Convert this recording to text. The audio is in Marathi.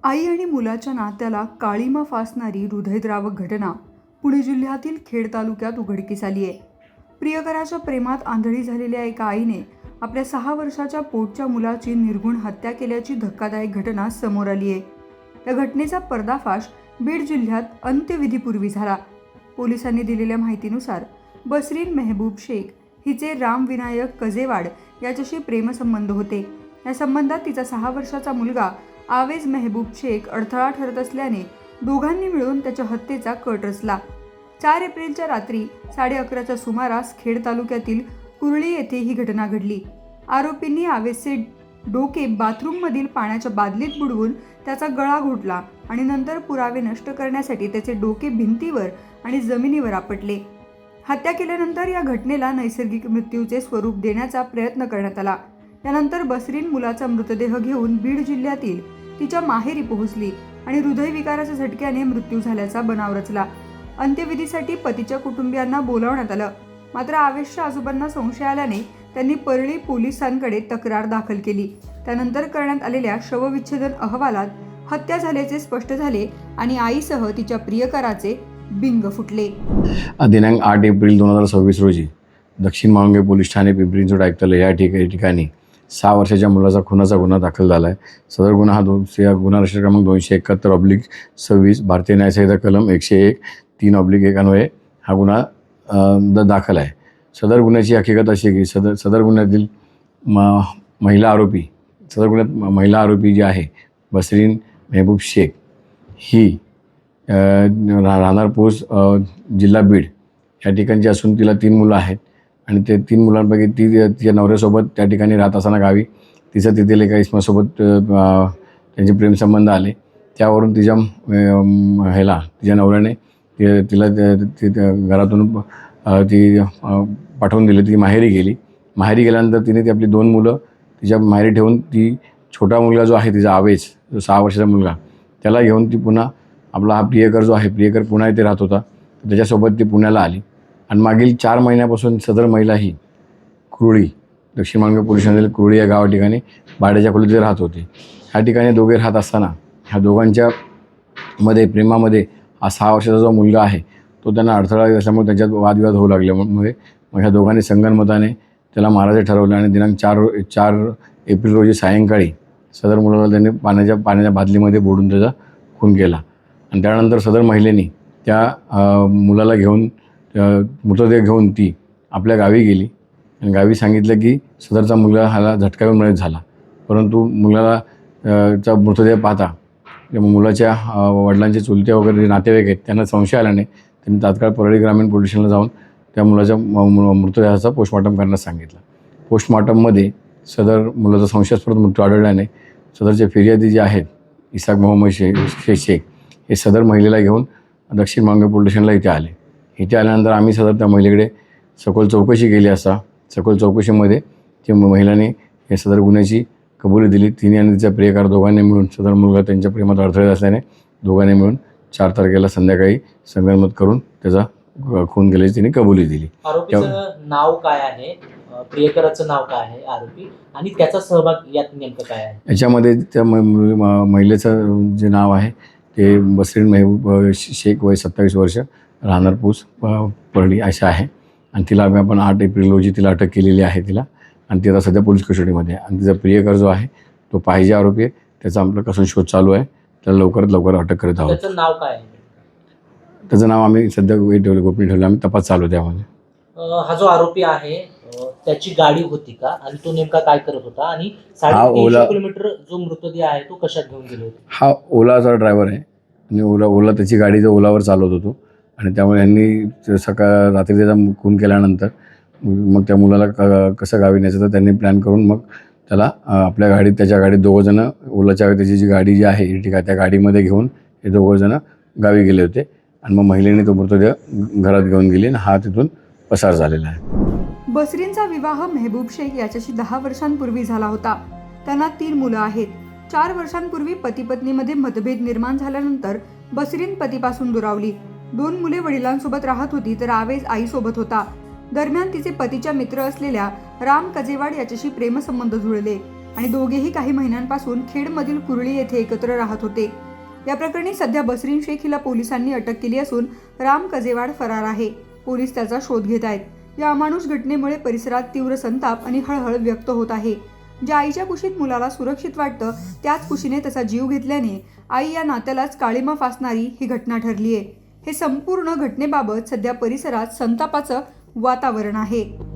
आई आणि मुलाच्या नात्याला काळीमा फासणारी हृदयद्रावक घटना पुणे जिल्ह्यातील खेड तालुक्यात उघडकीस आली आहे. प्रियकराच्या प्रेमात आंधळी झालेल्या एका आईने आपल्या 6 वर्षाच्या पोटच्या मुलाची निर्घृण हत्या केल्याची धक्कादायक घटना समोर आली आहे. या घटनेचा पर्दाफाश बीड जिल्ह्यात अंत्यविधीपूर्वी झाला. पोलिसांनी दिलेल्या माहितीनुसार बसरीन मेहबूब शेख हिचे राम विनायक कजेवाड याच्याशी प्रेमसंबंध होते. या संबंधात तिचा 6 वर्षाचा मुलगा आवेज मेहबूब शेख अडथळा ठरत असल्याने दोघांनी मिळून त्याच्या हत्येचा कट रचला. 4 एप्रिलच्या रात्री 11:30च्या सुमारास खेड तालुक्यातील कुरळी येथे ही घटना घडली. आरोपींनी आवेजचे डोके बाथरूममधील पाण्याच्या बादलीत बुडवून त्याचा गळा घोटला आणि नंतर पुरावे नष्ट करण्यासाठी त्याचे डोके भिंतीवर आणि जमिनीवर आपटले. हत्या केल्यानंतर या घटनेला नैसर्गिक मृत्यूचे स्वरूप देण्याचा प्रयत्न करण्यात आला. त्यानंतर बसरीन मुलाचा मृतदेह घेऊन बीड जिल्ह्यातील तिच्या माहेरी पोहोचली आणि हृदयविकाराच्या झटक्याने मृत्यू झाल्याचा बनाव रचला. अंत्यविधीसाठी पतीच्या कुटुंबियांना बोलावण्यात आलं. मात्र आवेशच्या आजोबांना संशय आल्याने त्यांनी परळी पोलिसांकडे तक्रार दाखल केली. त्यानंतर करण्यात आलेल्या शवविच्छेदन अहवालात हत्या झाल्याचे स्पष्ट झाले आणि आईसह तिच्या प्रियकराचे बिंग फुटले. दिनांक 8 एप्रिल 2026 रोजी दक्षिण माळुंगे पोलीस ठाणे पिंपरी-चिंचवड आयुक्तालय या ठिकाणी 6 वर्षाच्या मुलाचा खुनाचा गुन्हा दाखल झाला आहे. सदर गुन्हा हा गुन्हा रजिस्टर क्रमांक 271/26 भारतीय न्यायसंहिता कलम 101 3/1 अन्वये हा गुन्हा दाखल आहे. सदर गुन्ह्याची हकीकत अशी आहे की सदर गुन्ह्यातील महिला आरोपी जी आहे बसरीन मेहबूब शेख ही राहणार पोस्ट जिल्हा बीड या ठिकाणची असून तिला 3 मुलं आहेत आणि ते 3 मुलांपैकी ती तिच्या नवऱ्यासोबत त्या ठिकाणी राहत असताना गावी तिचं तेथील एका इसमासोबत त्यांचे प्रेमसंबंध आले. त्यावरून तिच्या नवऱ्याने तिला घरातून ती पाठवून दिली. ती माहेरी गेली. माहेरी गेल्यानंतर तिने ती आपली 2 मुलं तिच्या माहेरी ठेवून ती छोटा मुलगा जो आहे तिचा आवेश 6 वर्षाचा मुलगा त्याला घेऊन ती पुन्हा आपला हा प्रियकर जो आहे प्रियकर पुन्हा इथे राहत होता त्याच्यासोबत ती पुण्याला आली आणि मागील 4 महिन्यापासून सदर महिला ही कुरळी दक्षिण माळुंगे पोलीस ठाण्यातील कुरळी या गावा ठिकाणी भाड्याच्या खोलीत राहत होते. ह्या ठिकाणी दोघे राहत असताना ह्या दोघांच्या प्रेमामध्ये हा 6 वर्षाचा जो मुलगा आहे तो त्यांना अडथळा असल्यामुळे त्यांच्यात वादविवाद होऊ लागल्यामुळे मग ह्या दोघांनी संगनमताने त्याला मारायचे ठरवले आणि दिनांक 4 एप्रिल रोजी सायंकाळी सदर मुलाला त्यांनी पाण्याच्या बादलीमध्ये बुडून त्याचा खून केला. आणि त्यानंतर सदर महिलेने त्या मुलाला घेऊन मृतदेह घेऊन ती आपल्या गावी गेली आणि गावी सांगितलं की सदरचा मुलगा ह्याला झटका येऊन मृत झाला. परंतु मुलाला चा मृतदेह पाहता मुलाच्या वडिलांचे चुलते वगैरे नातेवाईक आहेत त्यांना संशय आल्याने त्यांनी तात्काळ परळी ग्रामीण पोलीस स्टेशनला जाऊन त्या मुलाच्या मृतदेहाचा पोस्टमॉर्टम करण्यास सांगितलं. पोस्टमॉर्टममध्ये सदर मुलाचा संशयास्पद मृत्यू आढळल्याने सदरचे फिर्यादी जे आहेत इसाक मोहम्मद शेख हे सदर महिलेला घेऊन दक्षिण माळुंगे पोलीस स्टेशनला इथे आले. इथे आल्यानंतर आम्ही सदर त्या महिलेकडे सखोल चौकशी केली असता सखोल चौकशीमध्ये त्या महिलांनी हे सदर गुन्ह्याची कबुली दिली. तिने आणि तिच्या प्रियकर दोघांनी मिळून सदर मुलगा त्यांच्या प्रेमात अडथळे असल्याने दोघांनी मिळून 4 तारखेला संध्याकाळी संगनमत करून त्याचा खून केल्याची तिने कबुली दिली. आरोपीचं नाव काय आहे, प्रियकराचं नाव काय आहे आरोपी आणि त्याचा सहभाग यात नेमकं काय आहे? याच्यामध्ये त्या महिलेचं जे नाव आहे ते बसरीन मेहबूब शेख वय 27 वर्ष राहणार पोस्ट परळी अशा आहे आणि तिला आपण 8 एप्रिल रोजी तिला अटक केलेली आहे तिला आणि ती आता सध्या पोलीस कस्टडीमध्ये आहे. आणि तिचा प्रियकर जो आहे तो पाहिजे आरोपी आहे. त्याचा आपला कसून शोध चालू आहे. त्याला लवकरात लवकर अटक करीत आहोत. त्याचं नाव काय आहे? त्याचं नाव आम्ही सध्या गोपनीय ठेवलं. आम्ही तपास चालू आहे त्यामध्ये. हा जो आरोपी आहे त्याची गाडी होती का आणि तो नेमका काय करत होता आणि 350 किलोमीटर जो मृतदेह आहे तो कशात घेऊन गेले होते? हा ओलाचा ड्रायव्हर आहे आणि ओला त्याची गाडी जो ओलावर चालवत होतो आणि त्यामुळे यांनी रात्री त्याचा खून केल्यानंतर मग त्या मुलाला कसं गावी न्यायचं तर त्यांनी प्लॅन करून मग त्याला आपल्या गाडीत त्याच्या गाडीत 2 जण ओलाच्या त्याची जी गाडी जी आहे इर्टिगा त्या गाडीमध्ये घेऊन हे 2 जण गावी गेले होते आणि मग महिलेने तो मृतदेह घरात घेऊन गेली आणि हा तिथून पसार झालेला आहे. बसरीनचा विवाह मेहबूब शेख याच्याशी 10 वर्षांपूर्वी झाला होता. त्यांना 3 मुलं आहेत. 4 वर्षांपूर्वी पती पत्नीमध्ये मतभेद निर्माण झाल्यानंतर बसरीन पतीपासून दुरावली. 2 मुले वडिलांसोबत राहत होती तर आवेज आईसोबत होता. दरम्यान तिचे पतीच्या मित्र असलेल्या राम कजेवाड याच्याशी प्रेमसंबंध जुळले. आणि दोघेही काही महिन्यांपासून खेडमधील कुरळी येथे एकत्र राहत होते. या प्रकरणी सध्या बसरीन शेख हिला पोलिसांनी अटक केली असून राम कजेवाड फरार आहे. पोलीस त्याचा शोध घेत आहेत. या अमानुष घटनेमुळे परिसरात तीव्र संताप आणि हळहळ व्यक्त होत आहे. ज्या आईच्या कुशीत मुलाला सुरक्षित वाटतं त्याच कुशीने त्याचा जीव घेतल्याने आई या नात्यालाच काळिमा फासणारी ही घटना ठरली आहे. हे संपूर्ण घटनेबाबत सध्या परिसरात संतापाचं वातावरण आहे.